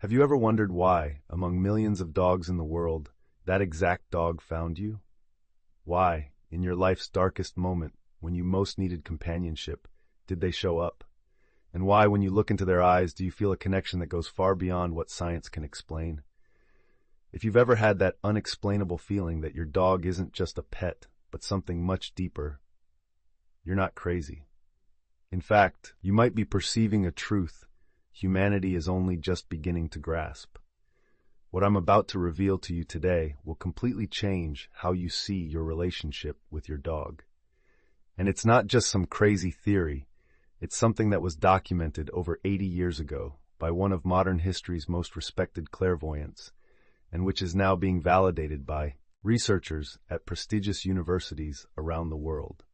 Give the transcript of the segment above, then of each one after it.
Have you ever wondered why, among millions of dogs in the world, that exact dog found you? Why, in your life's darkest moment, when you most needed companionship, did they show up? And why, when you look into their eyes, do you feel a connection that goes far beyond what science can explain? If you've ever had that unexplainable feeling that your dog isn't just a pet, but something much deeper, you're not crazy. In fact, you might be perceiving a truth humanity is only just beginning to grasp. What I'm about to reveal to you today will completely change how you see your relationship with your dog. And it's not just some crazy theory, it's something that was documented over 80 years ago by one of modern history's most respected clairvoyants, and which is now being validated by researchers at prestigious universities around the world.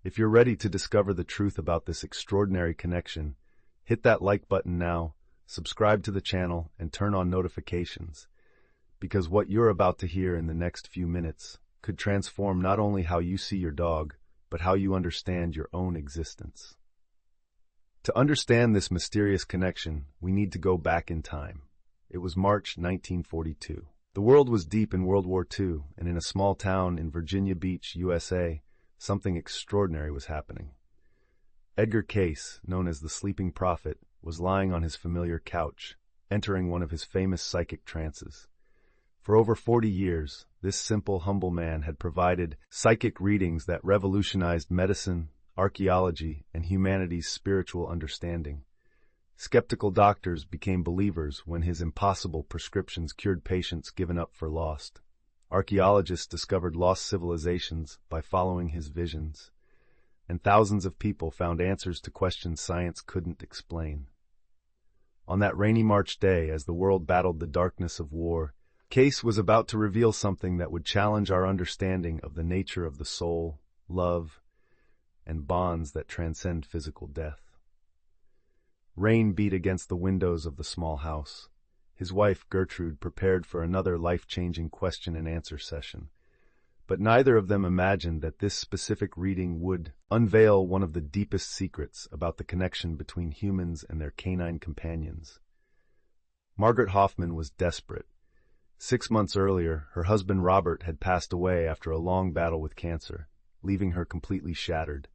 If you're ready to discover the truth about this extraordinary connection, hit that like button now, subscribe to the channel, and turn on notifications, because what you're about to hear in the next few minutes could transform not only how you see your dog, but how you understand your own existence. To understand this mysterious connection, we need to go back in time. It was March 1942. The world was deep in World War II, and in a small town in Virginia Beach, USA, something extraordinary was happening. Edgar Cayce, known as the Sleeping Prophet, was lying on his familiar couch, entering one of his famous psychic trances. For over 40 years, this simple, humble man had provided psychic readings that revolutionized medicine, archaeology, and humanity's spiritual understanding. Skeptical doctors became believers when his impossible prescriptions cured patients given up for lost. Archaeologists discovered lost civilizations by following his visions, and thousands of people found answers to questions science couldn't explain. On that rainy March day, as the world battled the darkness of war, Cayce was about to reveal something that would challenge our understanding of the nature of the soul, love, and bonds that transcend physical death. Rain beat against the windows of the small house. His wife, Gertrude, prepared for another life-changing question-and-answer session. But neither of them imagined that this specific reading would unveil one of the deepest secrets about the connection between humans and their canine companions. Margaret Hoffman was desperate. 6 months earlier, her husband Robert had passed away after a long battle with cancer, leaving her completely shattered.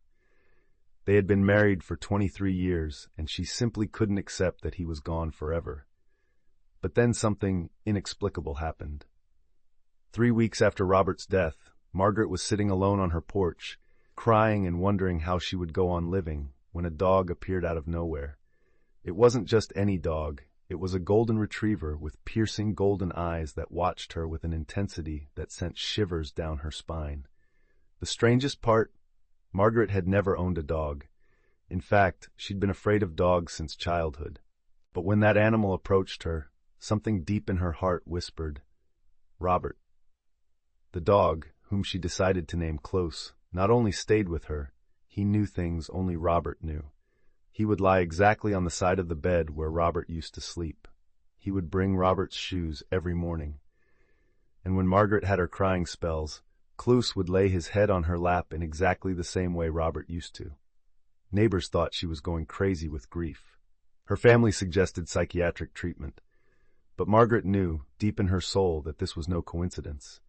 They had been married for 23 years, and she simply couldn't accept that he was gone forever. But then something inexplicable happened. 3 weeks after Robert's death, Margaret was sitting alone on her porch, crying and wondering how she would go on living, when a dog appeared out of nowhere. It wasn't just any dog. It was a golden retriever with piercing golden eyes that watched her with an intensity that sent shivers down her spine. The strangest part? Margaret had never owned a dog. In fact, she'd been afraid of dogs since childhood. But when that animal approached her, something deep in her heart whispered, "Robert." The dog, whom she decided to name Close, not only stayed with her, he knew things only Robert knew. He would lie exactly on the side of the bed where Robert used to sleep. He would bring Robert's shoes every morning. And when Margaret had her crying spells, Close would lay his head on her lap in exactly the same way Robert used to. Neighbors thought she was going crazy with grief. Her family suggested psychiatric treatment. But Margaret knew, deep in her soul, that this was no coincidence.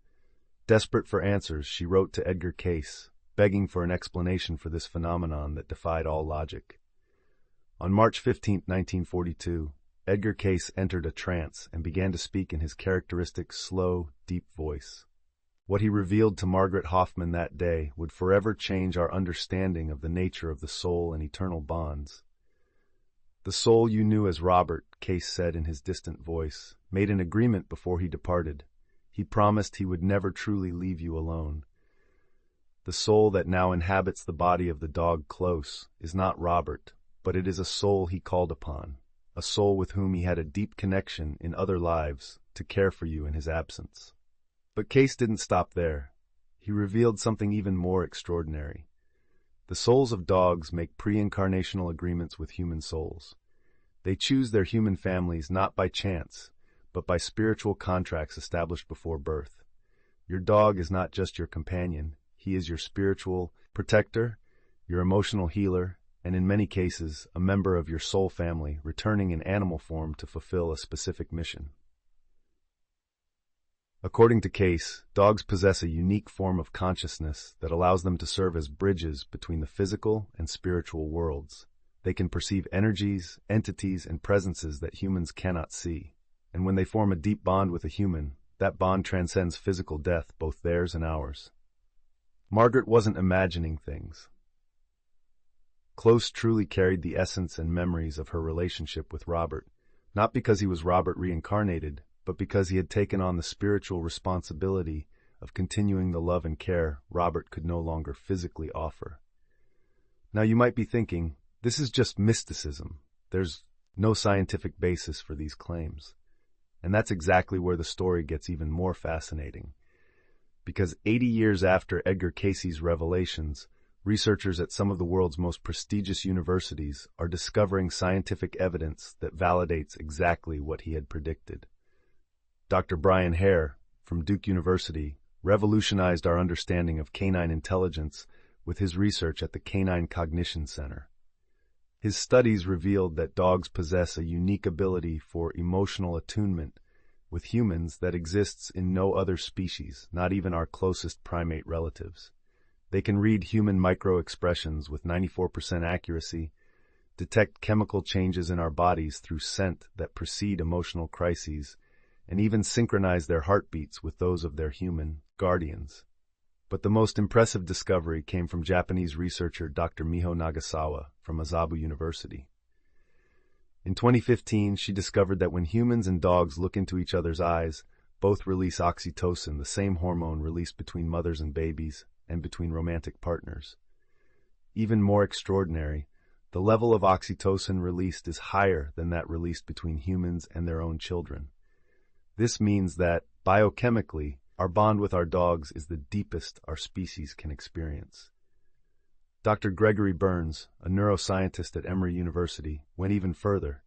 Desperate for answers, she wrote to Edgar Cayce, begging for an explanation for this phenomenon that defied all logic. On March 15, 1942, Edgar Cayce entered a trance and began to speak in his characteristic slow, deep voice. What he revealed to Margaret Hoffman that day would forever change our understanding of the nature of the soul and eternal bonds. "The soul you knew as Robert," Cayce said in his distant voice, "made an agreement before he departed. He promised he would never truly leave you alone. The soul that now inhabits the body of the dog Close is not Robert, but it is a soul he called upon, a soul with whom he had a deep connection in other lives to care for you in his absence." But Cayce didn't stop there. He revealed something even more extraordinary. The souls of dogs make pre-incarnational agreements with human souls. They choose their human families not by chance, but by spiritual contracts established before birth. Your dog is not just your companion. He is your spiritual protector, your emotional healer, and in many cases, a member of your soul family returning in animal form to fulfill a specific mission. According to Cayce, dogs possess a unique form of consciousness that allows them to serve as bridges between the physical and spiritual worlds. They can perceive energies, entities, and presences that humans cannot see. And when they form a deep bond with a human, that bond transcends physical death, both theirs and ours. Margaret wasn't imagining things. Close truly carried the essence and memories of her relationship with Robert, not because he was Robert reincarnated, but because he had taken on the spiritual responsibility of continuing the love and care Robert could no longer physically offer. Now you might be thinking, this is just mysticism. There's no scientific basis for these claims. And that's exactly where the story gets even more fascinating. Because 80 years after Edgar Cayce's revelations, researchers at some of the world's most prestigious universities are discovering scientific evidence that validates exactly what he had predicted. Dr. Brian Hare, from Duke University, revolutionized our understanding of canine intelligence with his research at the Canine Cognition Center. His studies revealed that dogs possess a unique ability for emotional attunement with humans that exists in no other species, not even our closest primate relatives. They can read human micro-expressions with 94% accuracy, detect chemical changes in our bodies through scent that precede emotional crises, and even synchronize their heartbeats with those of their human guardians. But the most impressive discovery came from Japanese researcher Dr. Miho Nagasawa from Azabu University. In 2015, she discovered that when humans and dogs look into each other's eyes, both release oxytocin, the same hormone released between mothers and babies and between romantic partners. Even more extraordinary, the level of oxytocin released is higher than that released between humans and their own children. This means that, biochemically, our bond with our dogs is the deepest our species can experience. Dr. Gregory Burns, a neuroscientist at Emory University, went even further.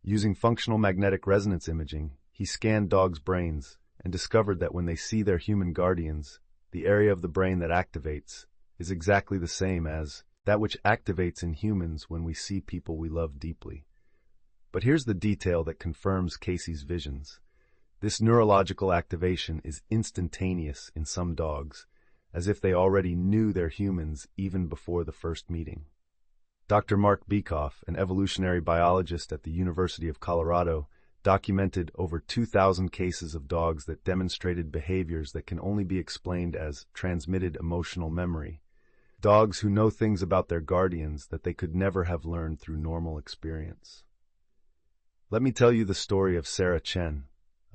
Using functional magnetic resonance imaging, he scanned dogs' brains and discovered that when they see their human guardians, the area of the brain that activates is exactly the same as that which activates in humans when we see people we love deeply. But here's the detail that confirms Cayce's visions. This neurological activation is instantaneous in some dogs, as if they already knew their humans even before the first meeting. Dr. Mark Bekoff, an evolutionary biologist at the University of Colorado, documented over 2,000 cases of dogs that demonstrated behaviors that can only be explained as transmitted emotional memory. Dogs who know things about their guardians that they could never have learned through normal experience. Let me tell you the story of Sarah Chen,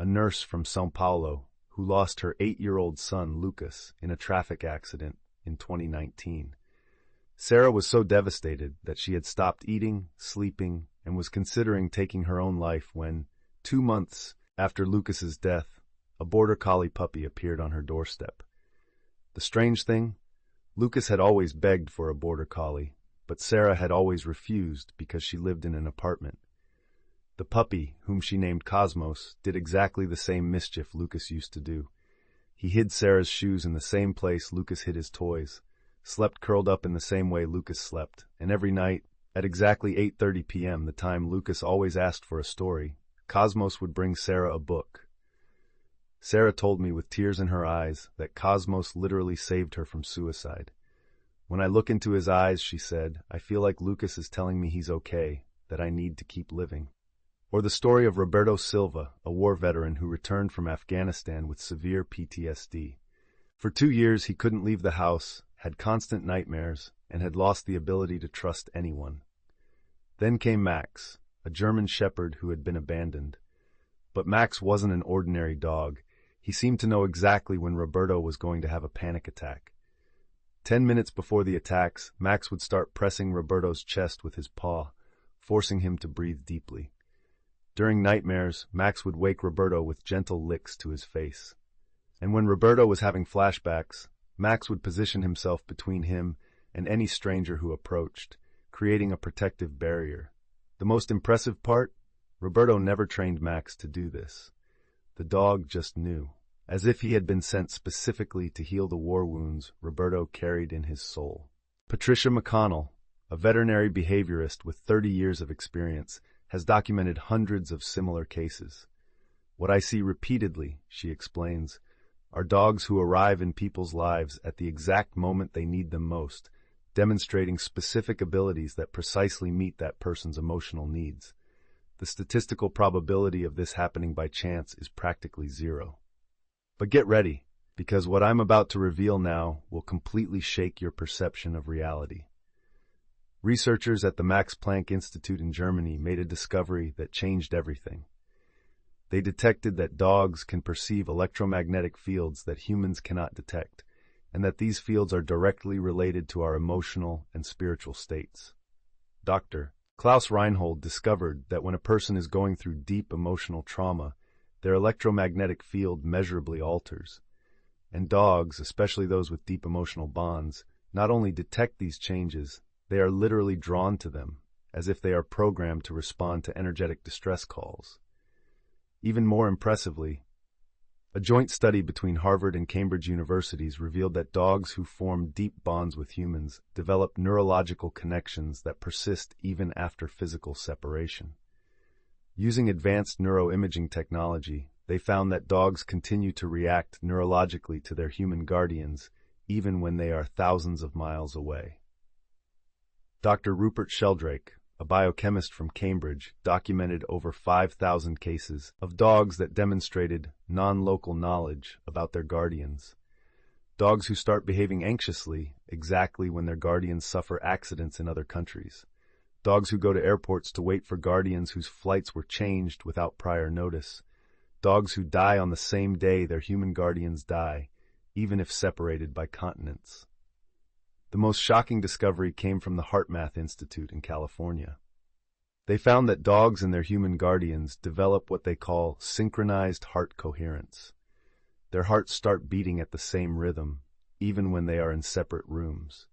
a nurse from São Paulo who lost her 8-year-old son, Lucas, in a traffic accident in 2019. Sarah was so devastated that she had stopped eating, sleeping, and was considering taking her own life when, 2 months after Lucas's death, a border collie puppy appeared on her doorstep. The strange thing? Lucas had always begged for a border collie, but Sarah had always refused because she lived in an apartment. The puppy, whom she named Cosmos, did exactly the same mischief Lucas used to do. He hid Sarah's shoes in the same place Lucas hid his toys, slept curled up in the same way Lucas slept, and every night, at exactly 8:30 p.m., the time Lucas always asked for a story, Cosmos would bring Sarah a book. Sarah told me with tears in her eyes that Cosmos literally saved her from suicide. When I look into his eyes, she said, I feel like Lucas is telling me he's okay, that I need to keep living. Or the story of Roberto Silva, a war veteran who returned from Afghanistan with severe PTSD. For 2 years, he couldn't leave the house, had constant nightmares, and had lost the ability to trust anyone. Then came Max, a German shepherd who had been abandoned. But Max wasn't an ordinary dog. He seemed to know exactly when Roberto was going to have a panic attack. 10 minutes before the attacks, Max would start pressing Roberto's chest with his paw, forcing him to breathe deeply. During nightmares, Max would wake Roberto with gentle licks to his face. And when Roberto was having flashbacks, Max would position himself between him and any stranger who approached, creating a protective barrier. The most impressive part? Roberto never trained Max to do this. The dog just knew, as if he had been sent specifically to heal the war wounds Roberto carried in his soul. Patricia McConnell, a veterinary behaviorist with 30 years of experience, has documented hundreds of similar cases. What I see repeatedly, she explains, are dogs who arrive in people's lives at the exact moment they need them most, demonstrating specific abilities that precisely meet that person's emotional needs. The statistical probability of this happening by chance is practically zero. But get ready, because what I'm about to reveal now will completely shake your perception of reality. Researchers at the Max Planck Institute in Germany made a discovery that changed everything. They detected that dogs can perceive electromagnetic fields that humans cannot detect, and that these fields are directly related to our emotional and spiritual states. Dr. Klaus Reinhold discovered that when a person is going through deep emotional trauma, their electromagnetic field measurably alters. And dogs, especially those with deep emotional bonds, not only detect these changes, they are literally drawn to them, as if they are programmed to respond to energetic distress calls. Even more impressively, a joint study between Harvard and Cambridge universities revealed that dogs who form deep bonds with humans develop neurological connections that persist even after physical separation. Using advanced neuroimaging technology, they found that dogs continue to react neurologically to their human guardians even when they are thousands of miles away. Dr. Rupert Sheldrake, a biochemist from Cambridge, documented over 5,000 cases of dogs that demonstrated non-local knowledge about their guardians. Dogs who start behaving anxiously exactly when their guardians suffer accidents in other countries. Dogs who go to airports to wait for guardians whose flights were changed without prior notice. Dogs who die on the same day their human guardians die, even if separated by continents. The most shocking discovery came from the HeartMath Institute in California. They found that dogs and their human guardians develop what they call synchronized heart coherence. Their hearts start beating at the same rhythm, even when they are in separate rooms.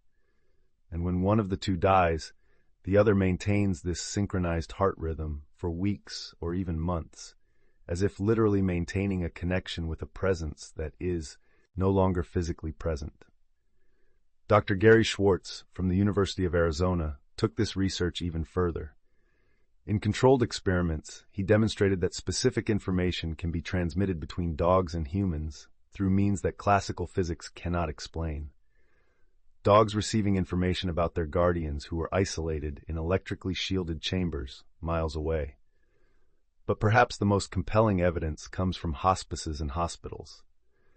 And when one of the two dies, the other maintains this synchronized heart rhythm for weeks or even months, as if literally maintaining a connection with a presence that is no longer physically present. Dr. Gary Schwartz from the University of Arizona took this research even further. In controlled experiments, he demonstrated that specific information can be transmitted between dogs and humans through means that classical physics cannot explain. Dogs receiving information about their guardians who were isolated in electrically shielded chambers miles away. But perhaps the most compelling evidence comes from hospices and hospitals.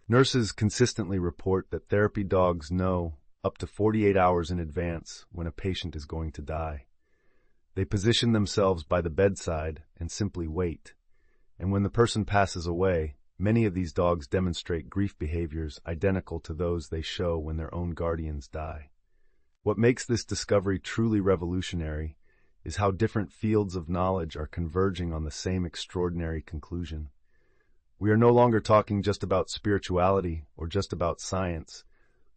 Nurses consistently report that therapy dogs know up to 48 hours in advance when a patient is going to die. They position themselves by the bedside and simply wait. And when the person passes away, many of these dogs demonstrate grief behaviors identical to those they show when their own guardians die. What makes this discovery truly revolutionary is how different fields of knowledge are converging on the same extraordinary conclusion. We are no longer talking just about spirituality or just about science.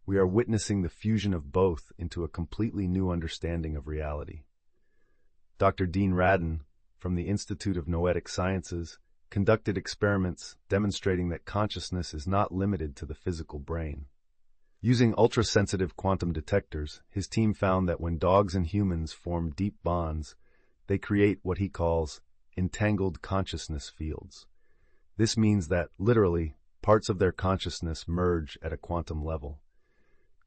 We are witnessing the fusion of both into a completely new understanding of reality. Dr. Dean Radin, from the Institute of Noetic Sciences, conducted experiments demonstrating that consciousness is not limited to the physical brain. Using ultra-sensitive quantum detectors, his team found that when dogs and humans form deep bonds, they create what he calls entangled consciousness fields. This means that, literally, parts of their consciousness merge at a quantum level.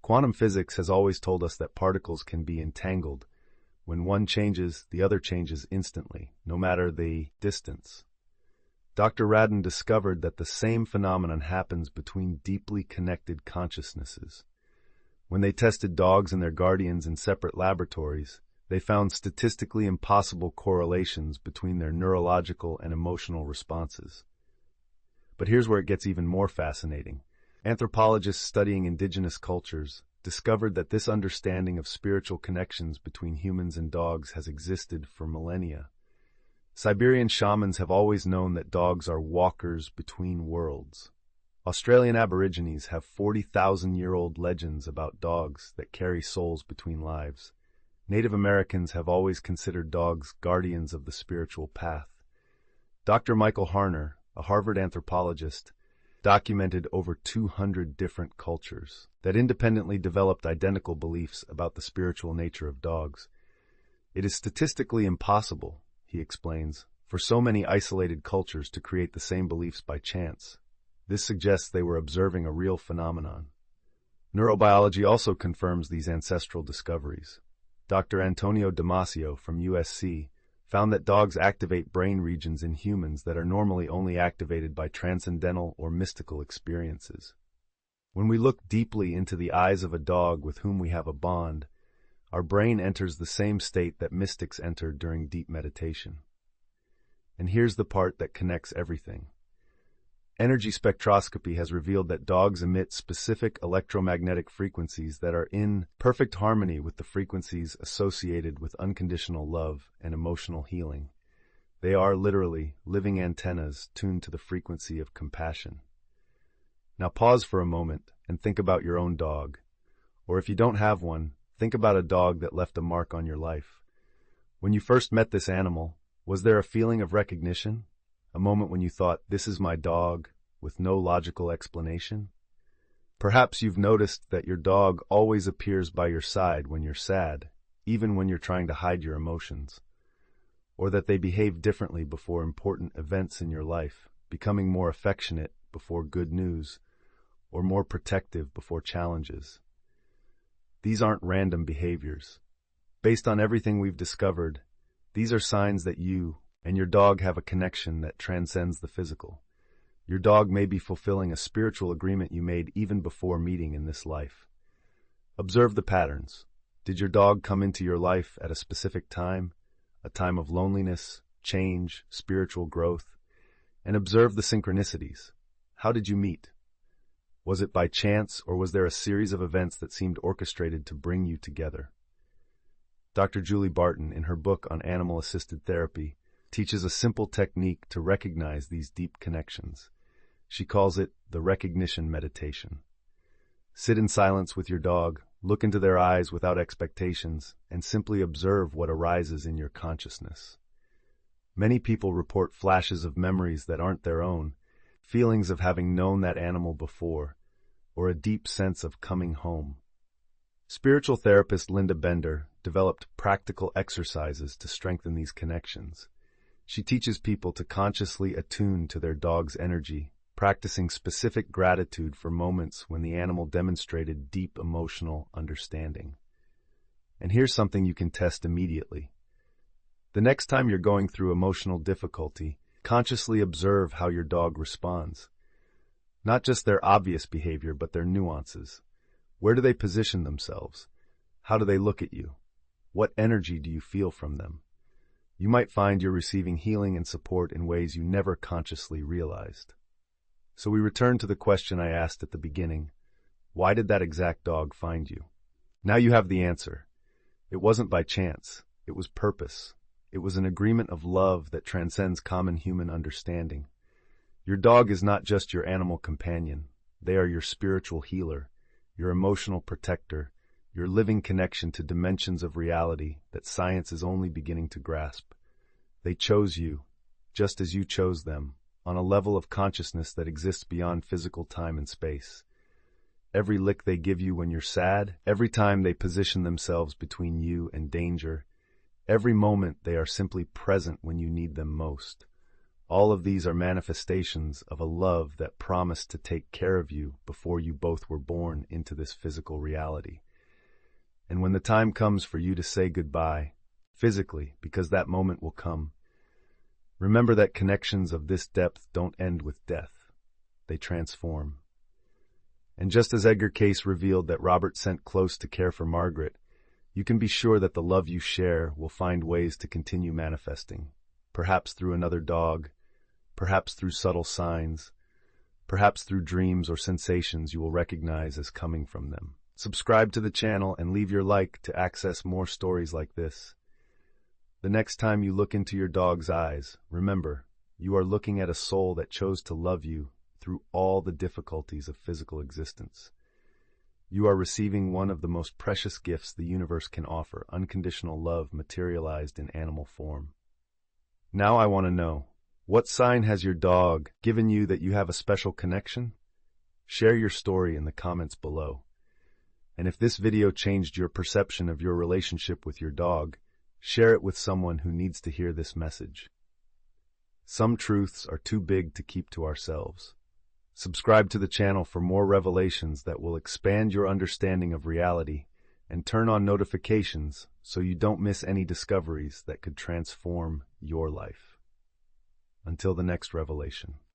Quantum physics has always told us that particles can be entangled. When one changes, the other changes instantly, no matter the distance. Dr. Radin discovered that the same phenomenon happens between deeply connected consciousnesses. When they tested dogs and their guardians in separate laboratories, they found statistically impossible correlations between their neurological and emotional responses. But here's where it gets even more fascinating. Anthropologists studying indigenous cultures discovered that this understanding of spiritual connections between humans and dogs has existed for millennia. Siberian shamans have always known that dogs are walkers between worlds. Australian Aborigines have 40,000-year-old legends about dogs that carry souls between lives. Native Americans have always considered dogs guardians of the spiritual path. Dr. Michael Harner, a Harvard anthropologist, documented over 200 different cultures that independently developed identical beliefs about the spiritual nature of dogs. It is statistically impossible, he explains, for so many isolated cultures to create the same beliefs by chance. This suggests they were observing a real phenomenon. Neurobiology also confirms these ancestral discoveries. Dr. Antonio Damasio from USC found that dogs activate brain regions in humans that are normally only activated by transcendental or mystical experiences. When we look deeply into the eyes of a dog with whom we have a bond, our brain enters the same state that mystics entered during deep meditation. And here's the part that connects everything. Energy spectroscopy has revealed that dogs emit specific electromagnetic frequencies that are in perfect harmony with the frequencies associated with unconditional love and emotional healing. They are literally living antennas tuned to the frequency of compassion. Now pause for a moment and think about your own dog. Or if you don't have one, think about a dog that left a mark on your life. When you first met this animal, was there a feeling of recognition? A moment when you thought, "This is my dog," with no logical explanation? Perhaps you've noticed that your dog always appears by your side when you're sad, even when you're trying to hide your emotions. Or that they behave differently before important events in your life, becoming more affectionate before good news, or more protective before challenges. These aren't random behaviors. Based on everything we've discovered, these are signs that you and your dog have a connection that transcends the physical. Your dog may be fulfilling a spiritual agreement you made even before meeting in this life. Observe the patterns. Did your dog come into your life at a specific time, a time of loneliness, change, spiritual growth? And observe the synchronicities. How did you meet? Was it by chance, or was there a series of events that seemed orchestrated to bring you together? Dr. Julie Barton, in her book on animal-assisted therapy, teaches a simple technique to recognize these deep connections. She calls it the recognition meditation. Sit in silence with your dog, look into their eyes without expectations, and simply observe what arises in your consciousness. Many people report flashes of memories that aren't their own, feelings of having known that animal before, or a deep sense of coming home. Spiritual therapist Linda Bender developed practical exercises to strengthen these connections. She teaches people to consciously attune to their dog's energy, practicing specific gratitude for moments when the animal demonstrated deep emotional understanding. And here's something you can test immediately. The next time you're going through emotional difficulty, consciously observe how your dog responds. Not just their obvious behavior, but their nuances. Where do they position themselves? How do they look at you? What energy do you feel from them? You might find you're receiving healing and support in ways you never consciously realized. So we return to the question I asked at the beginning. Why did that exact dog find you? Now you have the answer. It wasn't by chance. It was purpose. It was an agreement of love that transcends common human understanding. Your dog is not just your animal companion. They are your spiritual healer, your emotional protector, your living connection to dimensions of reality that science is only beginning to grasp. They chose you, just as you chose them, on a level of consciousness that exists beyond physical time and space. Every lick they give you when you're sad, every time they position themselves between you and danger, every moment they are simply present when you need them most. All of these are manifestations of a love that promised to take care of you before you both were born into this physical reality. And when the time comes for you to say goodbye, physically, because that moment will come, remember that connections of this depth don't end with death. They transform. And just as Edgar Cayce revealed that Robert sent close to care for Margaret, you can be sure that the love you share will find ways to continue manifesting, perhaps through another dog, perhaps through subtle signs, perhaps through dreams or sensations you will recognize as coming from them. Subscribe to the channel and leave your like to access more stories like this. The next time you look into your dog's eyes, remember, you are looking at a soul that chose to love you through all the difficulties of physical existence. You are receiving one of the most precious gifts the universe can offer, unconditional love materialized in animal form. Now I want to know, What sign has your dog given you that you have a special connection? Share your story in the comments below. And if this video changed your perception of your relationship with your dog, share it with someone who needs to hear this message. Some truths are too big to keep to ourselves. Subscribe to the channel for more revelations that will expand your understanding of reality, and turn on notifications so you don't miss any discoveries that could transform your life. Until the next revelation.